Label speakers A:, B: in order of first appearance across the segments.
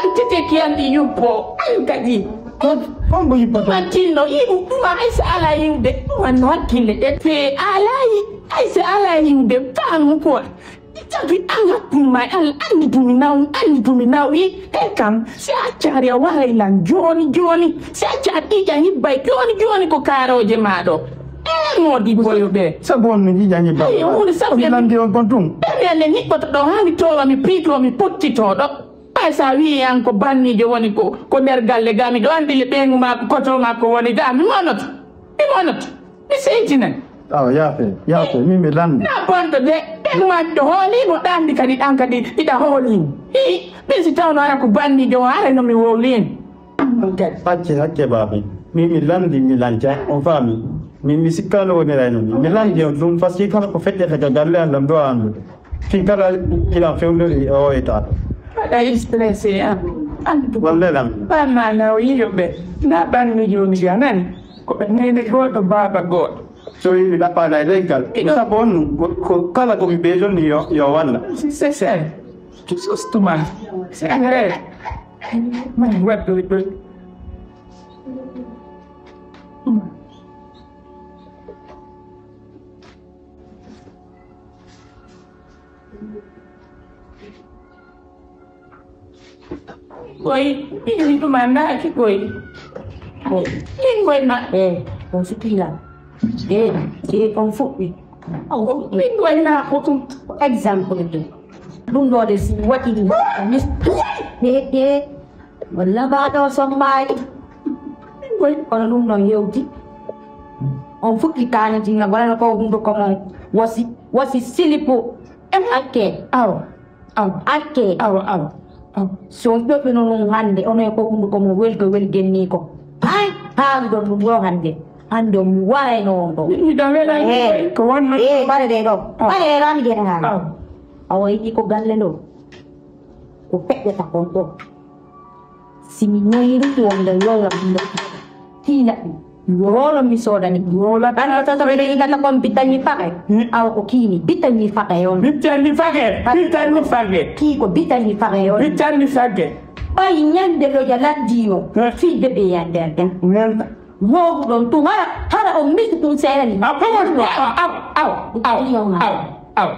A: Tete kiandi yupo kadi
B: Kombo yupo
A: matino ibu aisa ala yinde wan wakile pe aisa ala yinde pang ko tapi anga pumai an buminau i ekam si acari awai lan joni si acari jangi baik joni ko karo je mado ngodi boyo be
B: sabon ni jangi ba
A: udah sabi
B: landi on kontung
A: ele ni ko to hani to mi pito mi potti to do sa wi an ko banni je woni ko der galle gami do andi le bengu ma ko to ma ko woni gami monot mi sejinen
B: ya fe mi landi
A: na bondo de bengu ma do holi mo dandi kadi dan kadi ida holi mi si taw na ko banni je wala no mi wolin
B: Pace babi mi landi mi lanja on fami mi sikalo woni rayno mi landi on dum fasi kala ko fedde ka galle andam do andu fi kala ila fewndo o eta
A: ada stress ya
B: wallahi
A: Pama na uyobe na banni joni ganan ko nene go to baba go
B: so yi la pa dai legal sabon ko kala ko bejo ni yo wala
A: se just to man se agare man web do it Koi, ini tu mana sih koi? Ini koi nak
C: con sức thi là chị con phụ đi
A: ini koi nak aku tu.
C: example itu đúng rồi để xin what you do miss thế mình là ba đo xong bài
A: Koi,
C: còn đúng rồi nhiều chứ ông phúc kỳ ta nên chính là gọi là cô cũng được con was it silly po em ake ake xuống trước bên ông hành để ông này cô cũng được con will go will game ni cô ai ha don go hành để anh đồng quay nó
A: ini dah lagi. Kawan
C: ba để đâu ba để ra đi nè awai đi cô gan lên đâu cô pet dia tak kontor si minoi itu tuang dan lo làm được tidak lo làm miso dan lo lah kan kita sampai dari kata kompitan ni pakai awak ko kini bitan ni pakai on
A: bitan ni pakai.
C: ki ko bitan ni pakai on
A: Bitan ni pakai.
C: Palingan de lo jalan dio fi de be ya der wo don tu hara on mi tu saya ni
A: Apa au.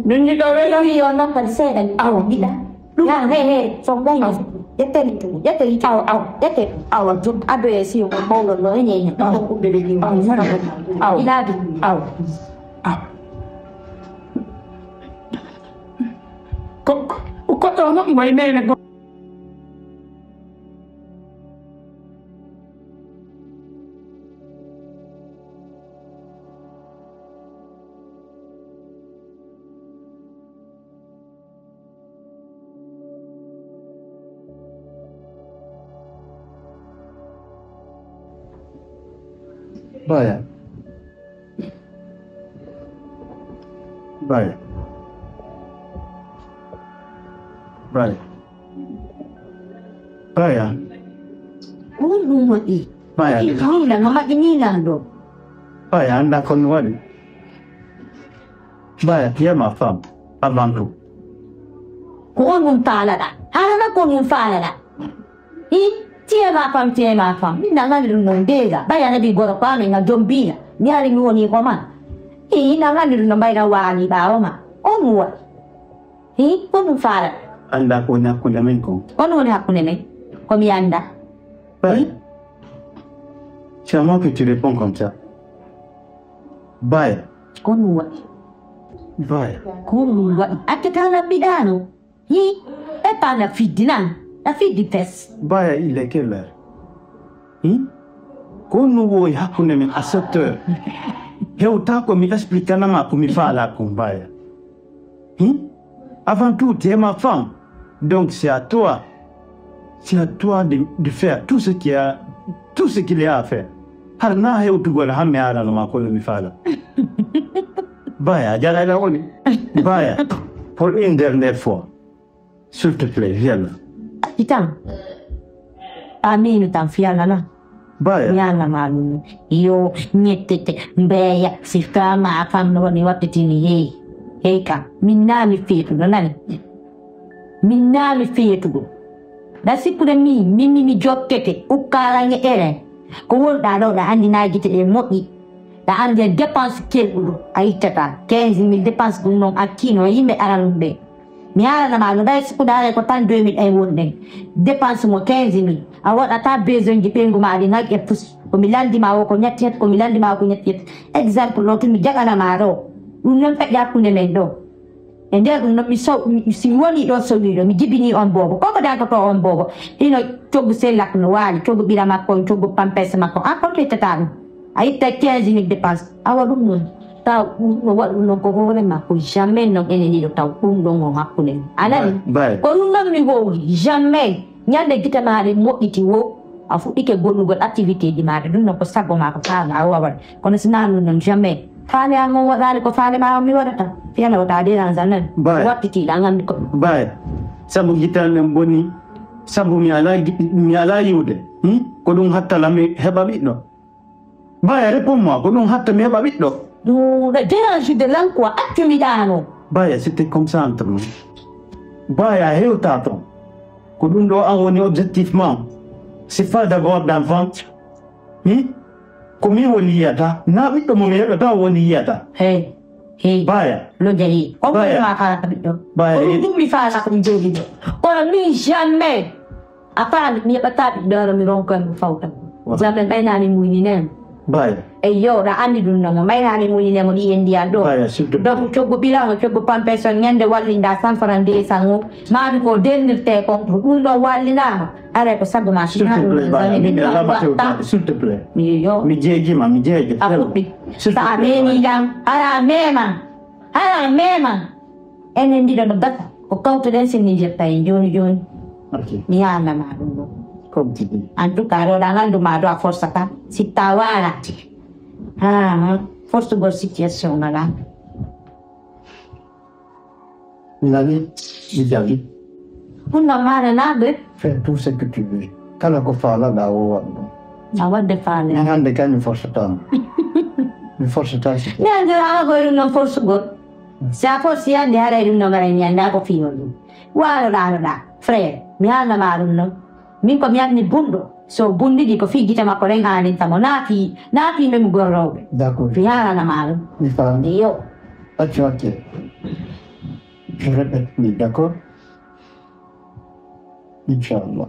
A: Nini dah lagi.
C: Yo no pensé en vida. Ya, son ganas. Ya te yo abe si un bolo lo ni no ko de ni. Ila du.
A: Kau tahu nak main ni nak.
B: Baya.
C: Mati. Kau dah ngamak ini lah do.
B: Baya anda kon wali. Baya dia mafam abantu.
C: Kau ngun fala dah. Hara na kau ngun fala dah. Tia mafam. Minda ngani nung dega. Baya na di gora pa nga jombina. Nyari ngoni ko ma. Na ngani nung bayra wani ba ma. Onwa. Kau ngun fala.
B: Anda punya minggu.
C: Ono ni aku nene. Kau mi anda.
B: Baya. Comment que tu réponds comme ça? Baya.
C: Konwa. Akita na bidano. E pa na fidina. Na fidi pes.
B: Baya, il est quelle heure? Kono wo hakune mi à 7 heures. Heu tako mi expliquer na ma pour mi fala com Baya. Avant tout, tu es ma femme. Donc c'est à toi. C'est à toi de faire tout ce qu'il y a à faire. Har na heu tu gola hamme ala ma ko mi fala. Baya, jara la woni. Baya. Pour une dernière fois. S'il te plaît, viens là.
C: Kita. Aminu tanfiala na.
B: Baya.
C: Nyala malu. Yo nyetete mbeya sifama afamno ni wapitini Heka minali fitu nani. Minali fitu. da sipure mi jokkete ukkarange eren ko wonɗa ɗo ɗa andi najite ɗe moƴƴi ɗa andi dépense kelɗuɗo a ittata 15 000 dépense ɗum noon akkino yimɓe aranum ɓe mi halanama no ɗay sikkuɗare ko tan 2000 ɗay wonɗen dépense mo 15 000 a waɗata besoin ji ɓeygu ma ɗi nag e pus komi landima o ko ñatti het komi landima ko ñatti het exemple noon tumi jaganama ɗo ɗum noon feƴƴi hakkude men ɗo e nder ɗum noon si woni ɗo sowiɗo mi jibini on bobo koko dantoto on bobo ino coggu sellak no waali coggu ɓira makko coggu pampes makko an kon ittata ɗum a itta 15 000 dépense awa ɗum noon taw no waɗa ɗum noon ko hoorema ko jamais noon enen ɗiɗo taw ɗum ɗon on hakkude anani ko ɗum noon mi wowi jamais ñande gita maɗe moƴƴiti wo a fuɗɗike gollugol activité ji maɗe ɗum noon ko sago ma ko faala a wawaɗ kono sina ɗum noon jamais faale an on waɗani ko faale ma on mi waɗata fiyana wota dérange anan wattitiɗa gandi ko
B: baye sabu gittalnen boni sabu mi ala yiwde ko ɗum hattala mi heɓa ɓiɗɗo baye répond moi ko ɗum hatta mi heɓa ɓiɗɗo
C: ɗum dérange de lan quoi accumiɗano
B: baye c'était comme ça entre nous baye a hewta ton ko ɗum ɗo an woni objectivement c'est pas d'avoir d'enfant ko min woni yiyata na ɓiɗɗo mo mi heɓata woni yiyata baya
C: lo jayi o ma falata ɓiɗɗo ɗum mi falata mi jooɗi ɗo kono min jamais a faami mi heɓata ɓiɗɗo ɗo mi ronkoye mo fawta jamais ɓaynani muyni nen
B: baya
C: eyyo ɗa andi ɗum nomo ɓaynani muynemo ɗi en ndiyan ɗo donc coggu ɓiramo coggu pampeson ñande wallinda 100 francs de sango maami ko dennirte kon ɗum ɗon wallinama are ko sago ma
B: s'il te plaît mi jeejima mi jeeje
C: a fuɗɗi sa memi jam ara mema enen ndiɗo no gasa ko kawtoɗen sinni jetta en joni mi yalnama ɗum ɗo en tout cas ɗo ɗa ganduma ɗo a force kam si ta walati force gol situation ngala
B: Nani, David.
C: Kun namara nabe.
B: Fais tout ce que tu veux. Kala ko fala da o wado.
C: Na wadde fala.
B: Ngande kan force tan. Mi force tan si.
C: Ya ngara go non force go. Sa force ya ne ara non ngara nyanda ko fiyo. Wala da. Frère, mi ana marunno. Min ko mi anni bundo. So bundi di ko figita ma ko rengani tamo nati mem gorrobe.
B: D'accord.
C: Mi ana maru.
B: Mi fa.
C: Io.
B: Faccio anche. Je répète, oui, d'accord? Inch'Allah.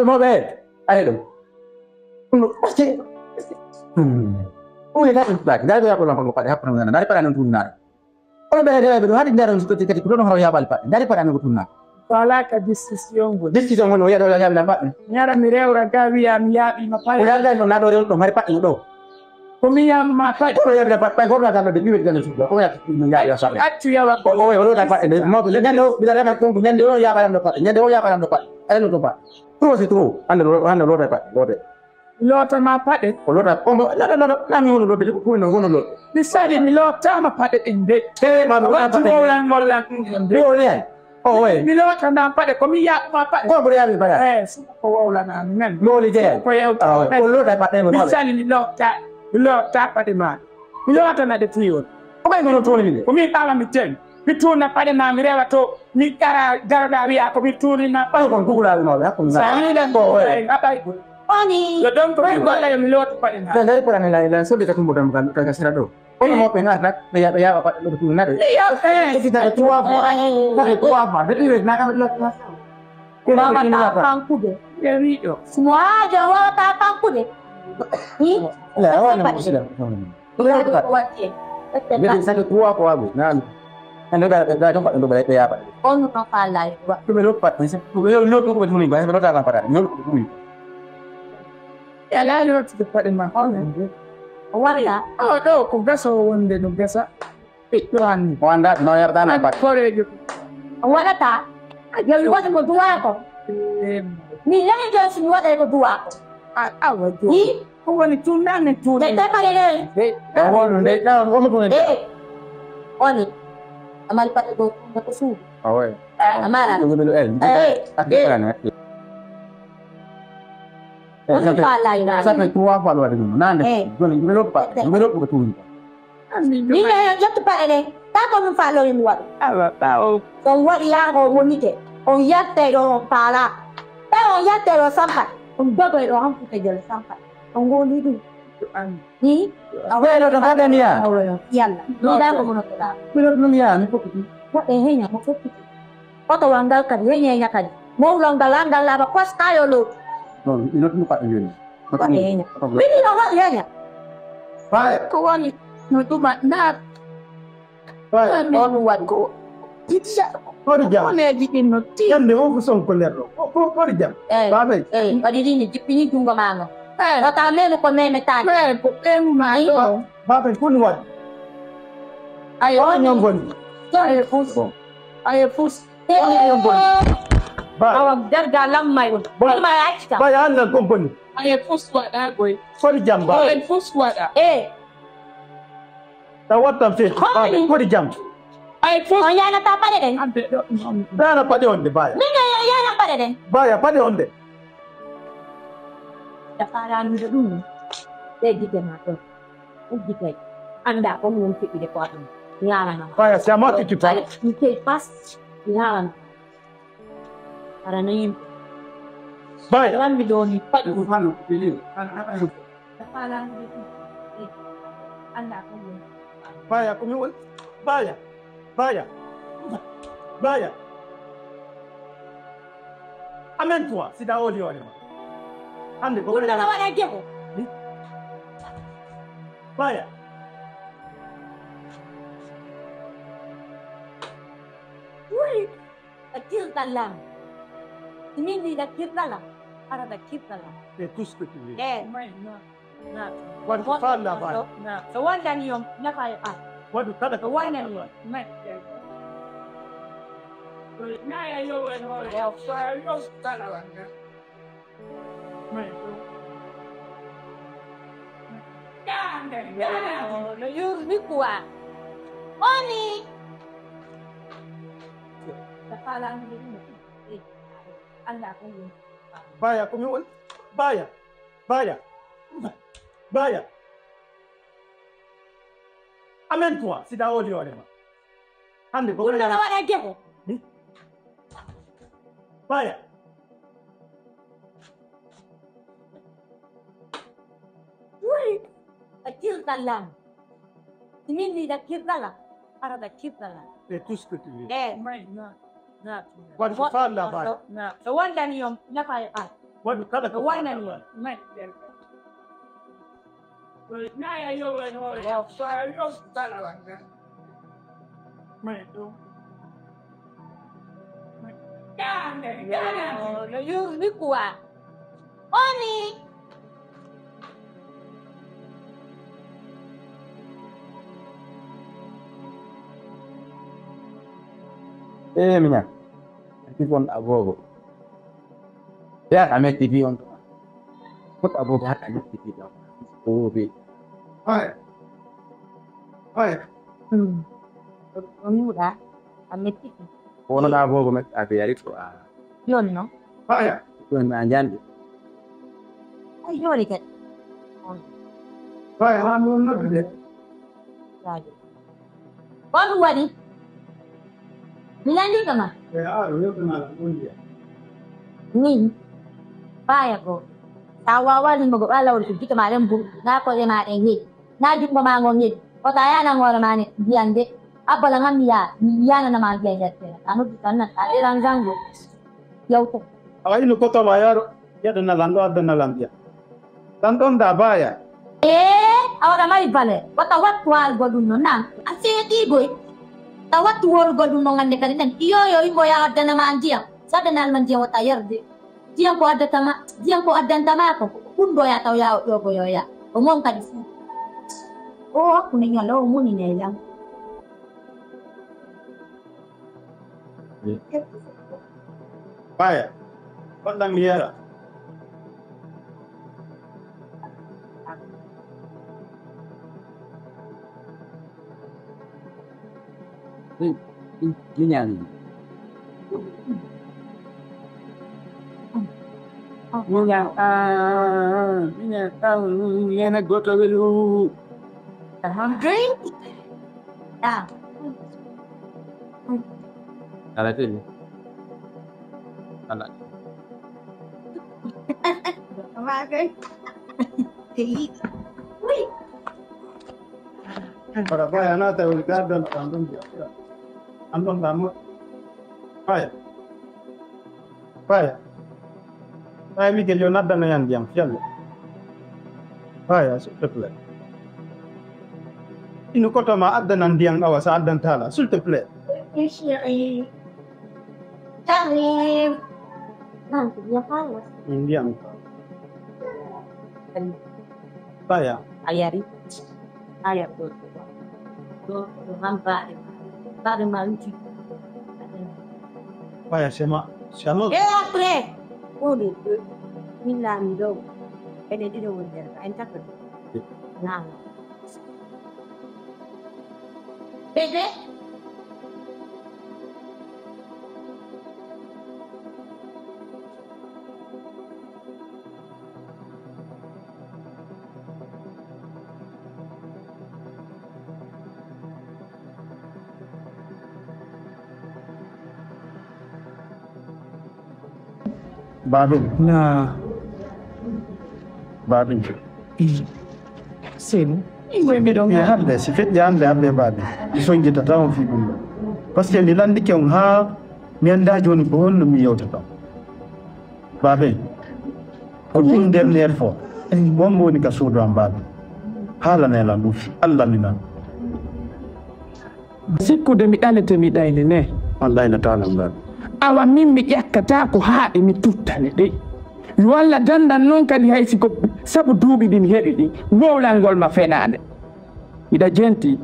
D: Mabe, ayo. Pasti. Uy, dari aku langsung lupa ya pernah daripada anu tunnar. Kalau dari hari dari untuk ketika itu orang harus balik daripada anu tunnar.
A: Fala ka decision go.
D: Decision ngono ya dola ya lambat.
A: Nyara mireo ragawi ya miyabi mapai.
D: Udah ada no nado do mari pak do.
A: Komi ya mapai.
D: Ko ya dapat pak ko na kan de biwit kan sudah. Ko ya ya sabe.
A: Atu ya wa ko.
D: Oh, ya dapat mau nyando bila dapat ko nyando ya kan dapat. Nyando ya kan dapat. Ayo do pak. Terus itu anda lo dapat.
A: Lota ma pade.
D: Lota pombo la mi wono do ko no wono lo.
A: Ni sadi mi lota ma pade inde.
D: Ma no
A: Watu wolan molan.
D: Yo ne. Oh we.
A: Mi lota na pade ko mi ya ma pade.
D: Ko buri abi pada.
A: Ko wolan na men.
D: Lo li je.
A: Ko ya.
D: Ko lo da pade mo.
A: Mi sadi mi lota pade ma. Mi lota na de tiyo.
D: Ko kay ngono to ni.
A: Ko mi tala mi ten. Mi tuna pade na mi rewa to mi kara garda wiya ko mi tuni na
D: pa ko kugula no ya ko.
A: Sa ni dan ko. Abai.
C: Oni.
A: Lo dong ko wala yung lot pa ina.
D: Dari para nila so di ka kumudan kan ka sira do. Ko mo pengat nak ya apa lo tunna do.
A: Ya
D: Kita tua apa? Jadi nak kan lo.
C: Mama tapangku deh.
A: ya rio.
C: Semua Jawa tapangku deh. Ih.
D: Lah awak nak sudah. Jadi saya tua ko abu. Nan. Ando da tempat untuk balik ya apa?
C: Oh, no pala.
D: Tu me lo pat, me lo ko ko ni, ba me lo ta para. No.
A: Ya la lo ti pa din ma.
C: Wala.
A: Oh, do ko gaso wonde no gasa. Pitwan.
D: Wanda no ya ta na pat.
A: Kore ju.
C: Wala ta. Ya lu ko dua ko. Ni lang jo sinwa ko dua.
A: Awa ju.
C: Ni
A: ko woni tunna ne tunna.
C: Dai pa le.
D: Oh, no, no, no, no.
C: Oni, amal pa ito matusu.
D: Awe.
C: Amara.
D: Dulu
C: Ano pala yun?
D: Sa may tuwa pa luar dulu. Nande. Gulong pa. Gulong ko tuwa.
C: Hindi na yung pa rin. Tako nung follow yung what? Kung what iyan ko munike. Kung yate yung pala. Pero yate yung sampat. Kung bago yung ang puti yung sampat. Kung guli din. Ni?
D: Pero nakada niya.
C: Yan lang. Hindi ko muna kita.
D: Pero niya, ni po.
C: What eh niya? Oto lang dal kan. Yan niya kan. Mo lang dalan dalan. Pas tayo lo.
D: No, inot mo pa yun.
C: What eh niya? Pili lang what yan niya.
D: Bye.
A: Kuwan no tumanat.
D: Bye.
A: Ano wan ko? Itsa.
B: Kori jam.
A: Ano dikin no ti?
B: Yan de o kusong kolero. Kori jam. Babe.
C: Pwede din. Pini yung gamano. Tatame mo ko may metan.
A: Ko mai.
B: Babe kunwat.
A: Ayo
B: Anyong bon.
A: Ayo pus. Ayo pus.
B: Anyong bon. Ba.
C: Awag dargalang may.
B: Ba-
C: May extra.
B: Bayan na kumpon.
A: Ayo pus wa da goy.
B: Kori jam ba.
A: Ayo pus wa da.
B: Tawat tam fe. Babe kori jam.
A: Ayo pus.
C: Oh, yan ang tapa rin.
A: Ante do.
B: Dana pade onde baya.
C: Minga yan ang pa rin.
B: Baya pade onde.
C: Daparan mo dun. Hindi ka na ito. Hindi ka. Anda ko mong pipi ko ato. Ngalan na.
B: Baya siamo tikipa.
C: Hindi pas. Ngalan. Para na yun.
B: Baya.
C: Daparan mo dun.
D: Ano, pili.
C: Daparan mo dun. Anda ko mong.
B: Baya kumiwal. Baya. Baya. Baya. Amen toi, c'est da oli oli. Ande ko.
C: Una na wala ko.
B: Baya.
C: Uy. Akil ka lang. Hindi nakit na lang. Para nakit na lang.
B: C'est tout ce que tu veux.
A: Mai na. Na.
B: What you fall la baya.
A: Na.
C: So wala niyo nakaya ka.
B: What you kada
C: So wala niyo.
A: Mai. Na ya yo en ho. Ya fa yo ta la banga. Mai.
C: No yun ni kuwa. Oni. Daparan mo dun. Anda ko mong.
B: Baya kumiwal. Baya. Baya. Baya. Amen toi, c'est da oli oli. Ande ko.
C: Una na wala ko.
B: Baya.
C: Uy. Akil ka lang. Hindi nakit na lang. Para nakit na lang.
B: C'est tout ce que tu veux.
A: Mai na. Na.
B: What you fall la baya.
A: Na.
C: So wala niyo nakaya ka.
B: What you kada.
C: So wala niyo.
A: Mai. Na ya yo en ho. Ya fa yo ta la banga. Mai do.
C: No yun ni kuwa. Oni.
D: Minyak. Nanti pun abogo. Ya, kami TV on. Put abogo kami TV on. Oh, bi.
B: Baya. Baya.
C: Ang mura. Amit ito.
D: Kono na abogo met abi yari ko.
C: Yun, no?
B: Baya.
D: Kun manjan.
C: Ay, yun, ikat.
B: Baya hamu na bide.
C: Lagi. Kung wari. Milandi ka nga.
B: Ya, yo kana undia.
C: Ni. Paya ko. Tawawa ni mo alaw ko kita malam bu. Na ko ya ma engit. Na di mo mangongit. O taya nang wala mani. Diande. Apa lang ang miya. Miya na naman kaya yat. Ano kita na. Ay lang janggo. Yaw to.
B: Ay no ko to bayar. Ya na lando adna landia. Tanton da baya.
C: Ahora mai vale. Watawat wal goduno na. Asi tigoy. Tawat wal goduno ngande kanitan. Iyo imo ya ada naman dia. Sa danal man dia watayar di. Dia ko ada tama. Dia ko ada tama ko. Kundo ya taw ya yo ko yo ya. Umong ka disi. Oh, ako ni ngalo mo ni nelang.
B: Baya. Pandang liara.
D: Minyak. Minyak nak gotong dulu.
C: Hungry? Yeah.
D: Ada tu. Anak.
C: Hungry?
B: Para paya na tayo garden andong dia. Andong kamu. Paya. Paya mi ke yo nada na yan diam fial. Paya s'il te plaît. Inu koto ma adda nan diam awa sa addan tala s'il te plaît.
C: Chérie. J'arrive. Non, tu viens pas, là.
B: Indiam. Paya.
C: Ayari. Ayar tu. Tu nampak. Tak ada malu.
B: Paya sema. Shalom.
C: Après. Oh, le peu. Il l'a mis d'eau. Elle est de l'eau. Elle t'a fait. Non. Bébé.
B: Babin.
A: Na.
B: Babin.
A: Sen. Iwe mi dong
B: Ya
A: ya.
B: hande si fet ya hande babin. Iso ngita tawo fi bumba. Parce que mi landi ke on ha mi anda joni ko on mi yewta taw. Babin. Ko tin dem ner fo. Mon mo ni ka sodo am babin. Hala ne la du Allah ni na.
A: Sikkude mi ɗalete mi ɗayne ne.
B: Wallahi na taala babin.
A: Awa min mi ƴakkata ko haaɗe mi tuttane ɗe yo Allah dandan noon kadi haysi ko sabu duuɓi ɗin heɗi ɗin wowlal ngol ma fenade miɗa jenti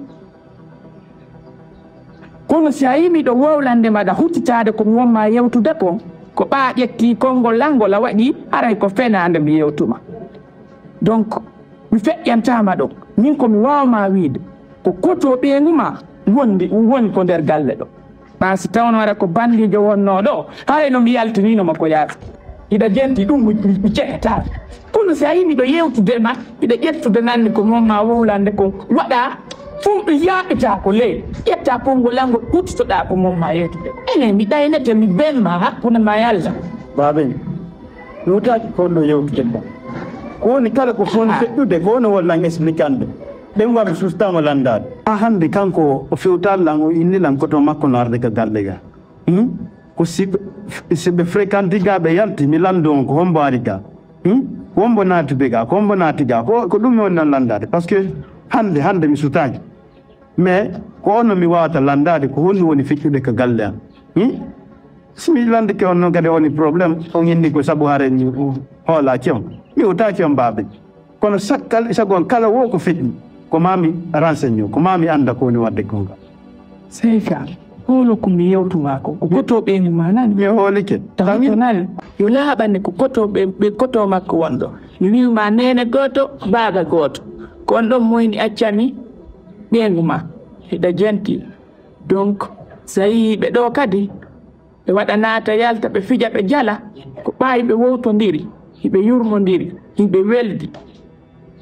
A: kono si a yi miɗo wowlande maɗa huccitade ko mi wonma yewtude ko ɓa ƴetti konngol langol a waɗi aray ko fenade mi yewtuma donc mi feƴƴantama ɗo min komi wawma wiide ko koto ɓeenguma woni ko nder galle ɗo ɓa si tawno waɗa ko bandijo wonno ɗo hay no mi yaltininoma ko yaata hiɗa jenti ɗum mi cehetata kono si a yi miɗo yewtude ma miɗa ƴettude nande ko momma wowlande ko waɗa fum ɗum yaaɓita ko ley ƴetta konngol langol huttitoɗa ko momma yewtude enen mi ɗaynete mi benma hakkude ma yalla
B: Babin. Mi wutaki ko ɗo yewtude ɗum. Ko woni kala ko fon feƴƴude ko woni wollan explicande. Ɓen wami sustama landade. Ha hande kanko o fewtal o innilan koto makko no arde ka galle ga. Ko siɓe fréquente ga ɓe yalti mi lando on ko hombo ari ga. Hombo naatude ga ko hombo naati ga ko ɗum mi woni nan landade par ce que hande mi sutaki. Mais ko onno mi wawata landade ko honno woni feƴƴude ka galle am. Simi lande ke on noon kadi woni probléme on inni ko sabu hare ni hoolaki on mi wutaki on baaɓe kono sagon kala wo ko feƴƴi ko mami renseigné ko mami anda ko woni wadde gonga
A: seyka holo ko mi yewtuma ko koto ɓeenguma nani
B: mi hoolike
A: tawato nani yo laaɓanne ko koto ɓe koto makko wonɗo mi wiwma nene goto baaga goto ko on ɗon moyni accani ɓeenguma hiɗa jenti donc so yii ɓe ɗo kadi ɓe waɗa naata yalta ɓe fija ɓe jala ko ɓaawi ɓe wowtodiri hiɓe yurmodiri hiɓe weldi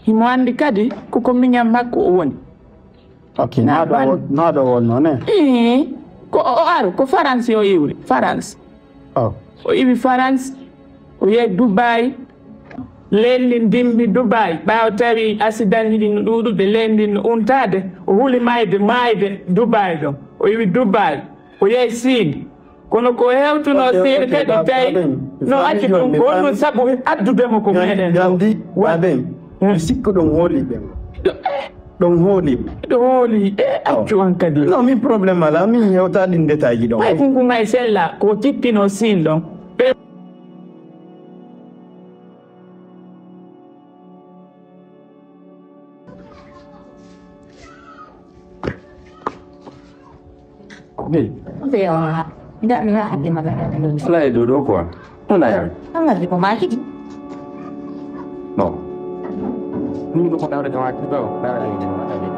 A: himo anndi kadi koko miñam makko o woni
B: ok naɗo wonno ne
A: ko o aru ko france o iwri france o iwi france o yehi dubai lendi dimbi dubai ɓaawa tawi accident ɗi no ɗuɗuɓe lendi no untade o huli mayde dubai ɗon o iwi dubai o yehi sine kono ko hewtuno sine kadi tawi no acci ɗum ko ɗum sabu addudemo ko meɗen
B: gandi waɗen mi sikku ɗon hooli ɓe ɗon hooli accu on kadi non min probléme ala min hewta ɗin détail ji ɗon
A: ay kunkuma e sella ko cippino sine ɗon
C: Tidak melihat di mata Indonesia.
D: Selain duduk kuah, mana ya?
C: Kamu lagi pemaki?
D: No. Ini untuk kau tahu dengan aku tahu, mana lagi dengan mata ini.